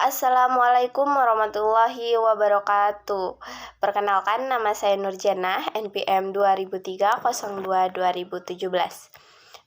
Assalamualaikum warahmatullahi wabarakatuh. Perkenalkan, nama saya Nurjana, NPM 2003-02-2017.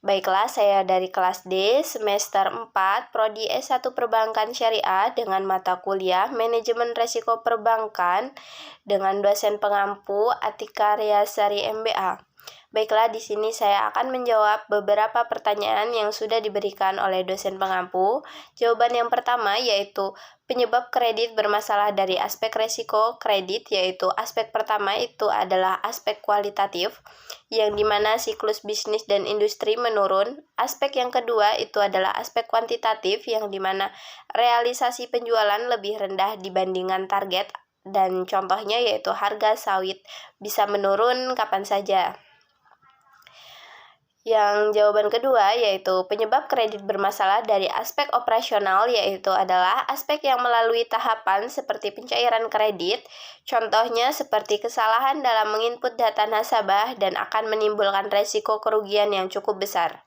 Baiklah, saya dari kelas D, semester 4, Prodi S1 Perbankan Syariah dengan mata kuliah Manajemen Resiko Perbankan dengan dosen pengampu Atika Riasari MBA. Baiklah, di sini saya akan menjawab beberapa pertanyaan yang sudah diberikan oleh dosen pengampu. Jawaban yang pertama yaitu penyebab kredit bermasalah dari aspek resiko kredit, yaitu aspek pertama itu adalah aspek kualitatif, yang dimana siklus bisnis dan industri menurun. Aspek yang kedua itu adalah aspek kuantitatif, yang dimana realisasi penjualan lebih rendah dibandingkan target, dan contohnya yaitu harga sawit bisa menurun kapan saja. Yang jawaban kedua yaitu penyebab kredit bermasalah dari aspek operasional, yaitu adalah aspek yang melalui tahapan seperti pencairan kredit, contohnya seperti kesalahan dalam menginput data nasabah dan akan menimbulkan resiko kerugian yang cukup besar.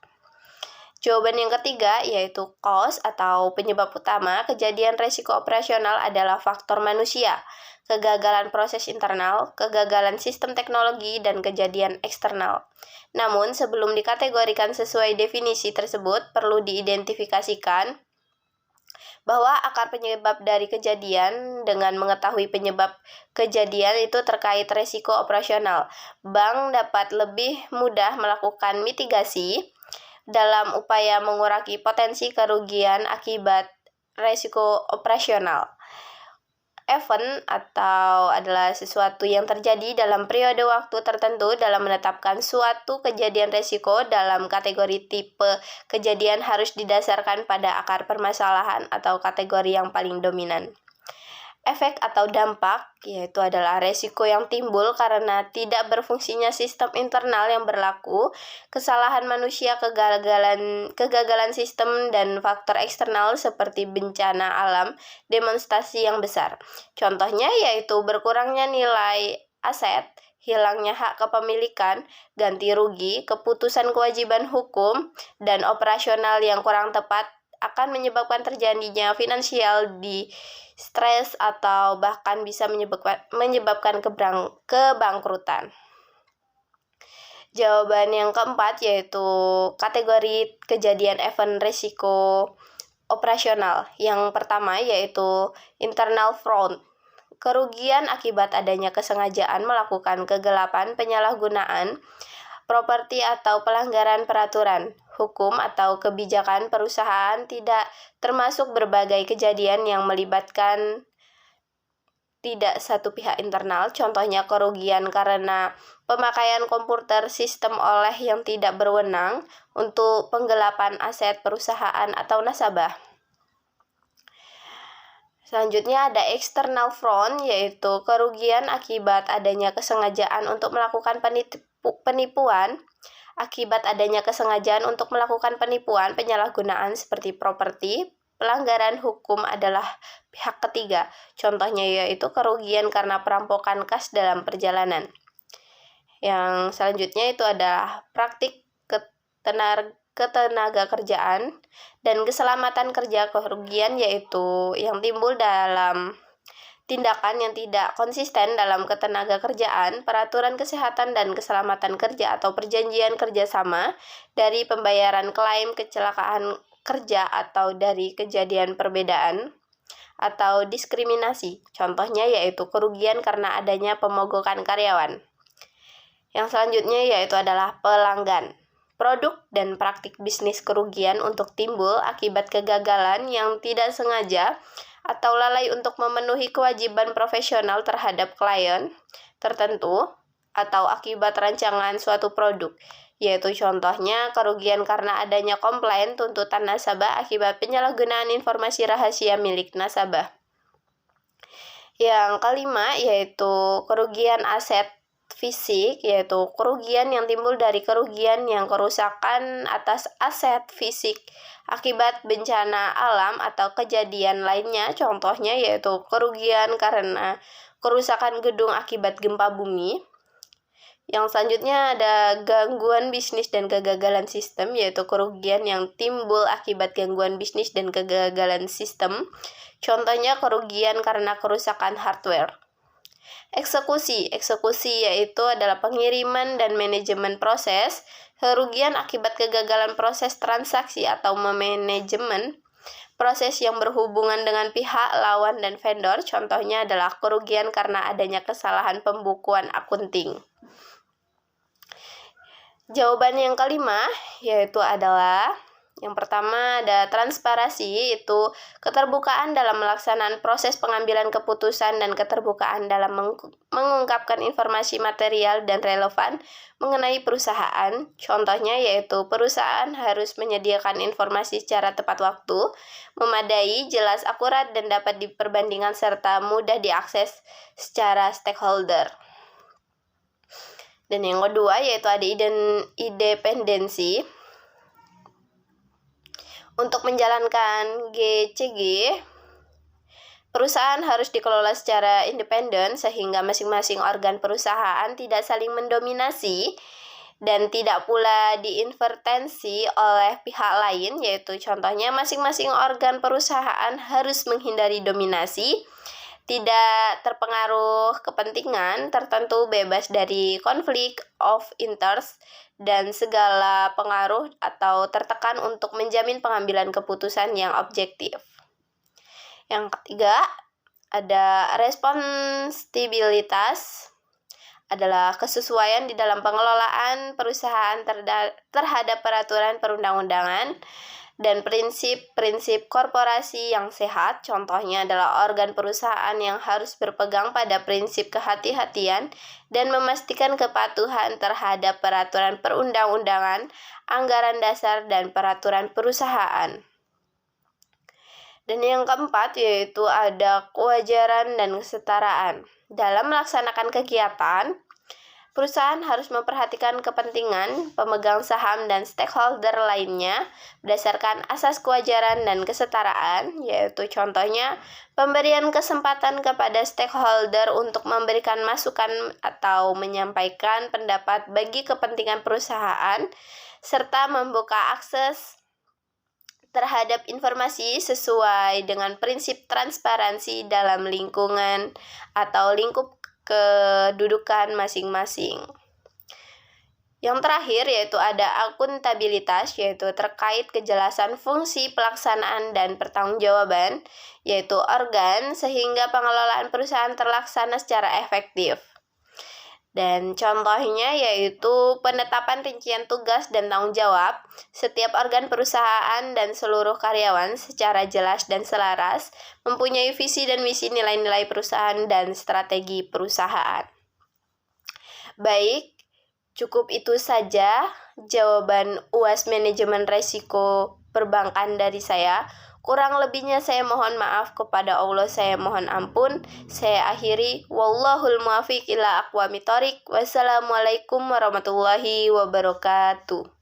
Jawaban yang ketiga yaitu cause atau penyebab utama kejadian resiko operasional adalah faktor manusia, kegagalan proses internal, kegagalan sistem teknologi, dan kejadian eksternal. Namun, sebelum dikategorikan sesuai definisi tersebut, perlu diidentifikasikan bahwa akar penyebab dari kejadian. Dengan mengetahui penyebab kejadian itu terkait resiko operasional, bank dapat lebih mudah melakukan mitigasi dalam upaya mengurangi potensi kerugian akibat resiko operasional. Event atau adalah sesuatu yang terjadi dalam periode waktu tertentu dalam menetapkan suatu kejadian resiko. Dalam kategori tipe kejadian harus didasarkan pada akar permasalahan atau kategori yang paling dominan. Efek atau dampak yaitu adalah resiko yang timbul karena tidak berfungsinya sistem internal yang berlaku, kesalahan manusia, kegagalan sistem, dan faktor eksternal seperti bencana alam demonstrasi yang besar. Contohnya yaitu berkurangnya nilai aset, hilangnya hak kepemilikan, ganti rugi, keputusan kewajiban hukum, dan operasional yang kurang tepat akan menyebabkan terjadinya finansial di stres atau bahkan bisa menyebabkan kebangkrutan. Jawaban yang keempat yaitu kategori kejadian event risiko operasional. Yang pertama yaitu internal fraud, kerugian akibat adanya kesengajaan melakukan kegelapan, penyalahgunaan properti atau pelanggaran peraturan, hukum atau kebijakan perusahaan, tidak termasuk berbagai kejadian yang melibatkan tidak satu pihak internal, contohnya kerugian karena pemakaian komputer sistem oleh yang tidak berwenang untuk penggelapan aset perusahaan atau nasabah. Selanjutnya ada external fraud, yaitu kerugian akibat adanya kesengajaan untuk melakukan penipuan, penyalahgunaan seperti properti, pelanggaran hukum adalah pihak ketiga. Contohnya yaitu kerugian karena perampokan kas dalam perjalanan. Yang selanjutnya itu adalah praktik ketenaga kerjaan dan keselamatan kerja. Kerugian yaitu yang timbul dalam tindakan yang tidak konsisten dalam ketenaga kerjaan, peraturan kesehatan dan keselamatan kerja atau perjanjian kerjasama, dari pembayaran klaim kecelakaan kerja atau dari kejadian perbedaan atau diskriminasi. Contohnya yaitu kerugian karena adanya pemogokan karyawan. Yang selanjutnya yaitu adalah pelanggan. Produk dan praktik bisnis kerugian untuk timbul akibat kegagalan yang tidak sengaja atau lalai untuk memenuhi kewajiban profesional terhadap klien tertentu atau akibat rancangan suatu produk, yaitu contohnya kerugian karena adanya komplain tuntutan nasabah akibat penyalahgunaan informasi rahasia milik nasabah. Yang kelima yaitu kerugian aset fisik, yaitu kerugian yang timbul dari kerugian yang kerusakan atas aset fisik akibat bencana alam atau kejadian lainnya. Contohnya yaitu kerugian karena kerusakan gedung akibat gempa bumi. Yang selanjutnya ada gangguan bisnis dan kegagalan sistem, yaitu kerugian yang timbul akibat gangguan bisnis dan kegagalan sistem. Contohnya kerugian karena kerusakan hardware. Eksekusi yaitu adalah pengiriman dan manajemen proses. Kerugian akibat kegagalan proses transaksi atau memanajemen proses yang berhubungan dengan pihak lawan dan vendor. Contohnya adalah kerugian karena adanya kesalahan pembukuan akunting. Jawaban yang kelima yaitu adalah yang pertama ada transparansi, itu keterbukaan dalam melaksanaan proses pengambilan keputusan dan keterbukaan dalam mengungkapkan informasi material dan relevan mengenai perusahaan. Contohnya yaitu perusahaan harus menyediakan informasi secara tepat waktu, memadai, jelas, akurat, dan dapat diperbandingkan serta mudah diakses secara stakeholder. Dan yang kedua yaitu ada independensi. Untuk menjalankan GCG, perusahaan harus dikelola secara independen sehingga masing-masing organ perusahaan tidak saling mendominasi dan tidak pula diintervensi oleh pihak lain, yaitu contohnya masing-masing organ perusahaan harus menghindari dominasi, tidak terpengaruh kepentingan tertentu, bebas dari konflik of interest dan segala pengaruh atau tertekan untuk menjamin pengambilan keputusan yang objektif. Yang ketiga, ada responsibilitas, adalah kesesuaian di dalam pengelolaan perusahaan terhadap peraturan perundang-undangan dan prinsip-prinsip korporasi yang sehat. Contohnya adalah organ perusahaan yang harus berpegang pada prinsip kehati-hatian dan memastikan kepatuhan terhadap peraturan perundang-undangan, anggaran dasar, dan peraturan perusahaan. Dan yang keempat yaitu ada kewajaran dan kesetaraan. Dalam melaksanakan kegiatan, perusahaan harus memperhatikan kepentingan pemegang saham dan stakeholder lainnya berdasarkan asas kewajaran dan kesetaraan, yaitu contohnya pemberian kesempatan kepada stakeholder untuk memberikan masukan atau menyampaikan pendapat bagi kepentingan perusahaan, serta membuka akses terhadap informasi sesuai dengan prinsip transparansi dalam lingkungan atau lingkup kedudukan masing-masing. Yang terakhir yaitu ada akuntabilitas, yaitu terkait kejelasan fungsi pelaksanaan dan pertanggungjawaban, yaitu organ sehingga pengelolaan perusahaan terlaksana secara efektif. Dan contohnya yaitu penetapan rincian tugas dan tanggung jawab setiap organ perusahaan dan seluruh karyawan secara jelas dan selaras, mempunyai visi dan misi, nilai-nilai perusahaan dan strategi perusahaan. Baik, cukup itu saja jawaban UAS Manajemen Resiko Perbankan dari saya. Kurang lebihnya saya mohon maaf, kepada Allah saya mohon ampun. Saya akhiri, wallahul muwaffiq ila aqwamit thoriq. Wassalamualaikum warahmatullahi wabarakatuh.